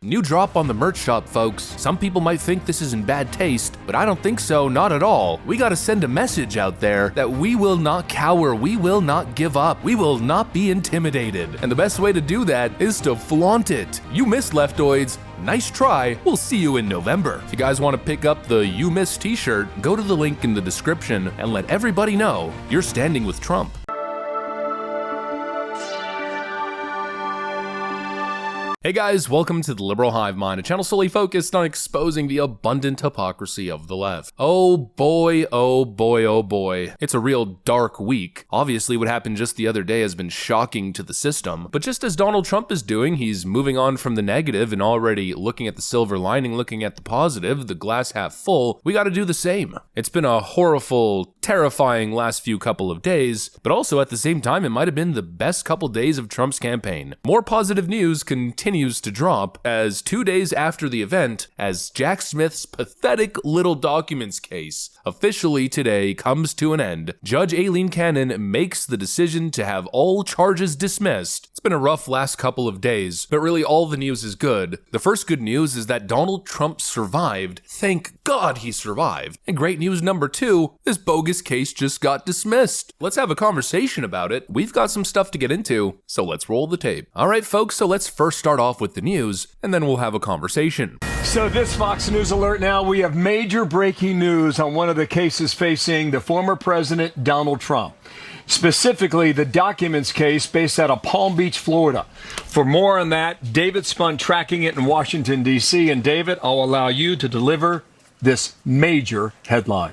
New drop on the merch shop, folks. Some people might think this is in bad taste, but I don't think so, not at all. We gotta send a message out there that we will not cower, we will not give up, we will not be intimidated. And the best way to do that is to flaunt it. You missed, Leftoids. Nice try. We'll see you in November. If you guys want to pick up the You Missed t-shirt, go to the link in the description and let everybody know you're standing with Trump. Hey guys, welcome to the Liberal Hive Mind, a channel solely focused on exposing the abundant hypocrisy of the left. Oh boy, oh boy, oh boy. It's a real dark week. Obviously, what happened just the other day has been shocking to the system, but just as Donald Trump is doing, he's moving on from the negative and already looking at the silver lining, looking at the positive, the glass half full. We gotta do the same. It's been a horrible, terrifying last few couple of days, but also at the same time, it might have been the best couple days of Trump's campaign. More positive news continues to drop as 2 days after the event, as Jack Smith's pathetic little documents case officially today comes to an end. Judge Aileen Cannon makes the decision to have all charges dismissed. It's been a rough last couple of days, but really all the news is good. The first good news is that Donald Trump survived. Thank God he survived. And great news number 2, this bogus case just got dismissed. Let's have a conversation about it. We've got some stuff to get into, so let's roll the tape. All right, folks, so let's first start off with the news, and then we'll have a conversation. So this Fox News alert now, we have major breaking news on one of the cases facing the former president, Donald Trump. Specifically, the documents case based out of Palm Beach, Florida. For more on that, David Spun tracking it in Washington, D.C. And David, I'll allow you to deliver this major headline.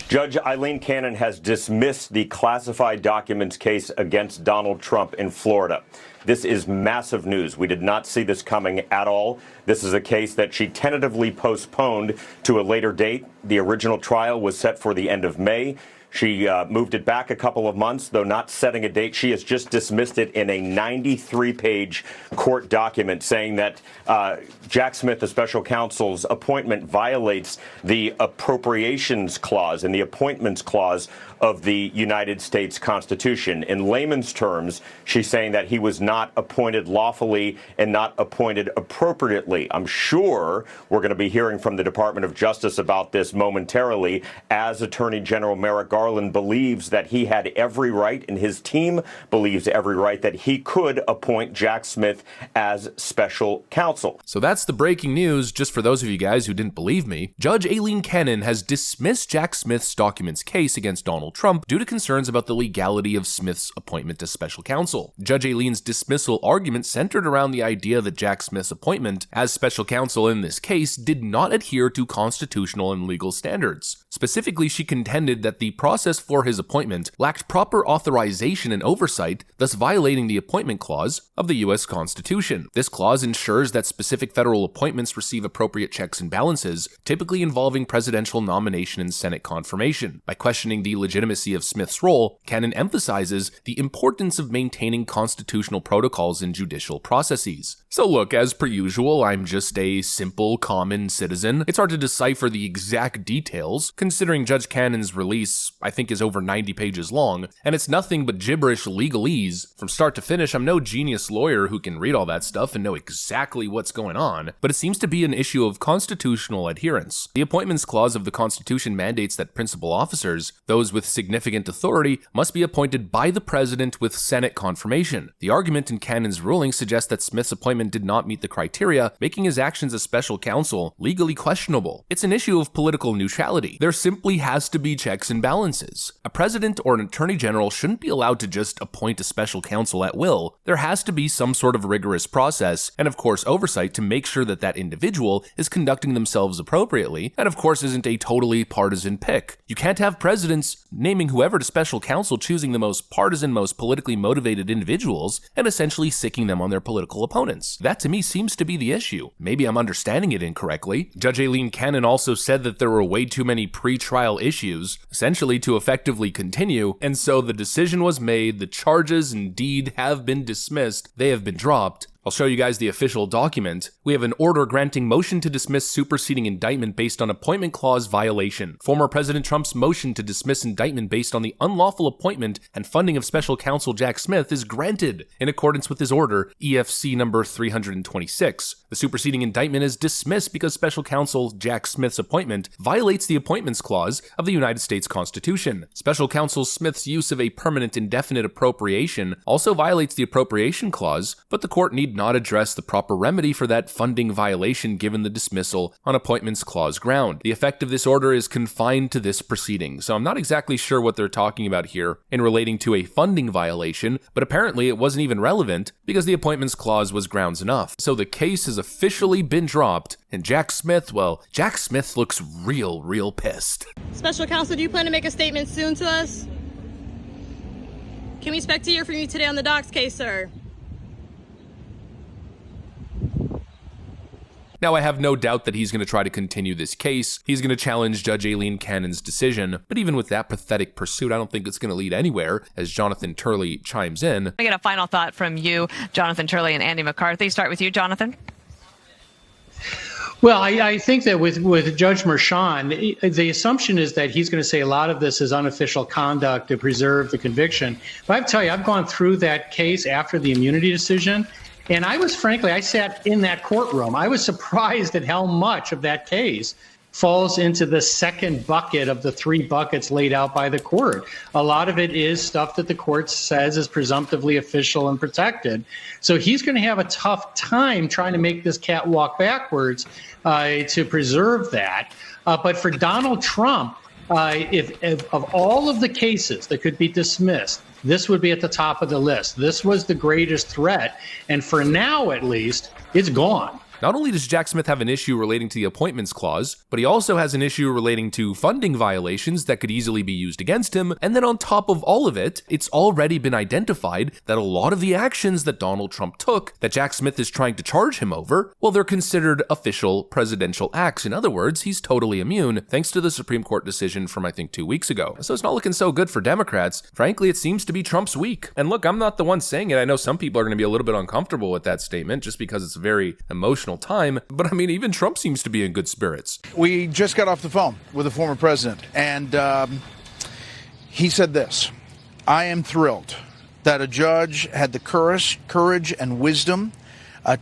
Judge Aileen Cannon has dismissed the classified documents case against Donald Trump in Florida. This is massive news. We did not see this coming at all. This is a case that she tentatively postponed to a later date. The original trial was set for the end of May. She moved it back a couple of months, though not setting a date. She has just dismissed it in a 93-page court document saying that Jack Smith, the special counsel's appointment, violates the appropriations clause and the appointments clause of the United States Constitution. In layman's terms, she's saying that he was not appointed lawfully and not appointed appropriately. I'm sure we're going to be hearing from the Department of Justice about this momentarily, as Attorney General Merrick Garland believes that he had every right, and his team believes every right, that he could appoint Jack Smith as special counsel. So that's the breaking news. Just for those of you guys who didn't believe me, Judge Aileen Cannon has dismissed Jack Smith's documents case against Donald Trump due to concerns about the legality of Smith's appointment as special counsel. Judge Aileen's dismissal argument centered around the idea that Jack Smith's appointment as special counsel in this case did not adhere to constitutional and legal standards. Specifically, she contended that the process for his appointment lacked proper authorization and oversight, thus violating the appointment clause of the U.S. Constitution. This clause ensures that specific federal appointments receive appropriate checks and balances, typically involving presidential nomination and Senate confirmation. By questioning the legitimacy of Smith's role, Cannon emphasizes the importance of maintaining constitutional protocols in judicial processes. So look, as per usual, I'm just a simple, common citizen. It's hard to decipher the exact details, considering Judge Cannon's release, I think, is over 90 pages long, and it's nothing but gibberish legalese. From start to finish, I'm no genius lawyer who can read all that stuff and know exactly what's going on, but it seems to be an issue of constitutional adherence. The Appointments Clause of the Constitution mandates that principal officers, those with significant authority, must be appointed by the president with Senate confirmation. The argument in Cannon's ruling suggests that Smith's appointment did not meet the criteria, making his actions as special counsel legally questionable. It's an issue of political neutrality. There simply has to be checks and balances. A president or an attorney general shouldn't be allowed to just appoint a special counsel at will. There has to be some sort of rigorous process, and of course oversight to make sure that that individual is conducting themselves appropriately, and of course isn't a totally partisan pick. You can't have presidents naming whoever to special counsel choosing the most partisan, most politically motivated individuals, and essentially sicking them on their political opponents. That to me seems to be the issue. Maybe I'm understanding it incorrectly. Judge Aileen Cannon also said that there were way too many pre-trial issues, essentially to effectively continue, and so the decision was made, the charges indeed have been dismissed, they have been dropped, I'll show you guys the official document. We have an order granting motion to dismiss superseding indictment based on appointment clause violation. Former President Trump's motion to dismiss indictment based on the unlawful appointment and funding of special counsel Jack Smith is granted in accordance with his order, EFC number 326. The superseding indictment is dismissed because special counsel Jack Smith's appointment violates the appointments clause of the United States Constitution. Special counsel Smith's use of a permanent indefinite appropriation also violates the appropriation clause, but the court need not address the proper remedy for that funding violation given the dismissal on appointments clause ground. The effect of this order is confined to this proceeding, so I'm not exactly sure what they're talking about here in relating to a funding violation, but apparently it wasn't even relevant because the appointments clause was grounds enough. So the case has officially been dropped, and Jack Smith looks real pissed. Special counsel, do you plan to make a statement soon to us? Can we expect to hear from you today on the Docs case, sir? Now, I have no doubt that he's going to try to continue this case. He's going to challenge Judge Aileen Cannon's decision, but even with that pathetic pursuit, I don't think it's going to lead anywhere, as Jonathan Turley chimes in. I get a final thought from you, Jonathan Turley and Andy McCarthy. Start with you, Jonathan. Well, I think that with Judge Merchan, the assumption is that he's going to say a lot of this is unofficial conduct to preserve the conviction. But I tell you, I've gone through that case after the immunity decision, and I sat in that courtroom. I was surprised at how much of that case falls into the second bucket of the three buckets laid out by the court. A lot of it is stuff that the court says is presumptively official and protected. So he's going to have a tough time trying to make this cat walk backwards to preserve that. But for Donald Trump, if of all of the cases that could be dismissed, this would be at the top of the list. This was the greatest threat. And for now, at least, it's gone. Not only does Jack Smith have an issue relating to the appointments clause, but he also has an issue relating to funding violations that could easily be used against him. And then on top of all of it, it's already been identified that a lot of the actions that Donald Trump took that Jack Smith is trying to charge him over, well, they're considered official presidential acts. In other words, he's totally immune thanks to the Supreme Court decision from, I think, 2 weeks ago. So it's not looking so good for Democrats. Frankly, it seems to be Trump's week. And look, I'm not the one saying it. I know some people are going to be a little bit uncomfortable with that statement just because it's a very emotional time, but I mean, even Trump seems to be in good spirits. We just got off the phone with the former president, and he said this: I am thrilled that a judge had the courage and wisdom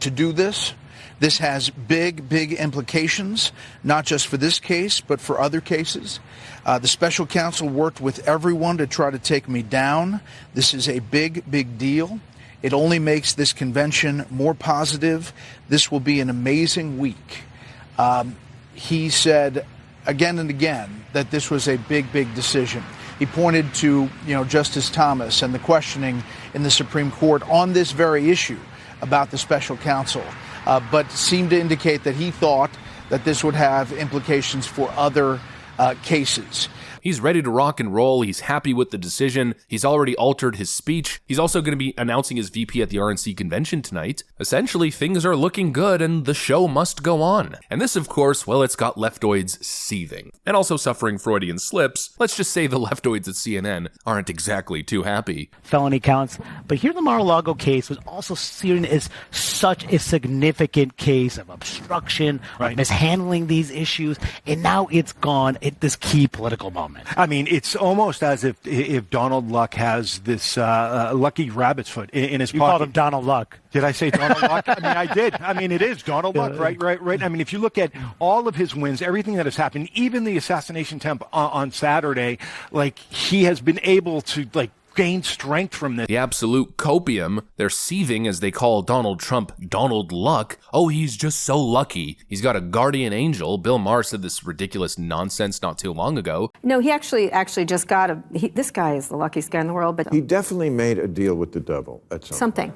to do this. This has big implications, not just for this case, but for other cases. The special counsel worked with everyone to try to take me down. This is a big deal. It only makes this convention more positive. This will be an amazing week. He said again and again that this was a big decision. He pointed to, Justice Thomas and the questioning in the Supreme Court on this very issue about the special counsel, but seemed to indicate that he thought that this would have implications for other cases. He's ready to rock and roll. He's happy with the decision. He's already altered his speech. He's also going to be announcing his VP at the RNC convention tonight. Essentially, things are looking good and the show must go on. And this, of course, well, it's got leftoids seething and also suffering Freudian slips. Let's just say the leftoids at CNN aren't exactly too happy. Felony counts. But here the Mar-a-Lago case was also seen as such a significant case of obstruction, of mishandling these issues, and now it's gone at this key political moment. I mean, it's almost as if Donald Luck has this lucky rabbit's foot in his pocket. You called him Donald Luck. Did I say Donald Luck? I mean, I did. I mean, it is Donald Luck, right? I mean, if you look at all of his wins, everything that has happened, even the assassination attempt on Saturday, he has been able to, gain strength from this. The absolute copium. They're seething as they call Donald Trump Donald Luck. Oh, he's just so lucky. He's got a guardian angel. Bill Maher said this ridiculous nonsense not too long ago. No, he actually just got this guy is the luckiest guy in the world, but he definitely made a deal with the devil at something.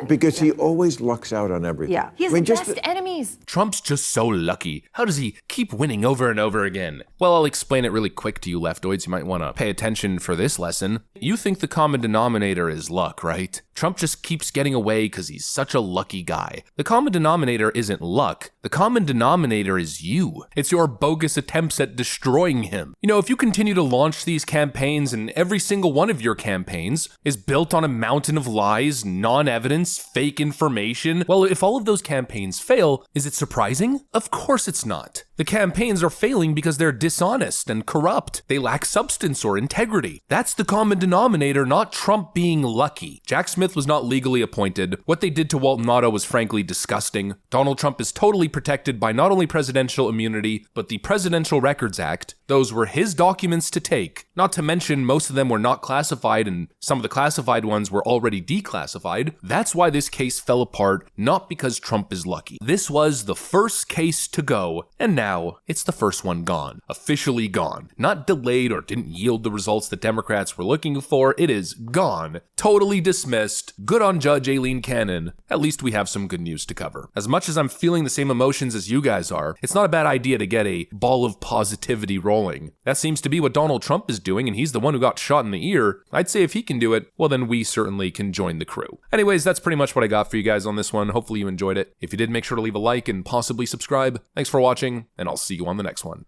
Because he always lucks out on everything. Yeah. He has the best enemies. Trump's just so lucky. How does he keep winning over and over again? Well, I'll explain it really quick to you leftoids. You might want to pay attention for this lesson. You think think the common denominator is luck, right? Trump just keeps getting away because he's such a lucky guy. The common denominator isn't luck. The common denominator is you. It's your bogus attempts at destroying him. You know, if you continue to launch these campaigns and every single one of your campaigns is built on a mountain of lies, non-evidence, fake information, well, if all of those campaigns fail, is it surprising? Of course it's not. The campaigns are failing because they're dishonest and corrupt. They lack substance or integrity. That's the common denominator, not Trump being lucky. Jack Smith was not legally appointed. What they did to Walton Otto was frankly disgusting. Donald Trump is totally protected by not only presidential immunity, but the Presidential Records Act. Those were his documents to take. Not to mention, most of them were not classified, and some of the classified ones were already declassified. That's why this case fell apart, not because Trump is lucky. This was the first case to go, and now it's the first one gone. Officially gone. Not delayed or didn't yield the results that Democrats were looking for. It is gone. Totally dismissed. Good on Judge Aileen Cannon. At least we have some good news to cover. As much as I'm feeling the same emotions as you guys are, it's not a bad idea to get a ball of positivity rolling. That seems to be what Donald Trump is doing, and he's the one who got shot in the ear. I'd say if he can do it, well then we certainly can join the crew. Anyways, that's pretty much what I got for you guys on this one. Hopefully you enjoyed it. If you did, make sure to leave a like and possibly subscribe. Thanks for watching, and I'll see you on the next one.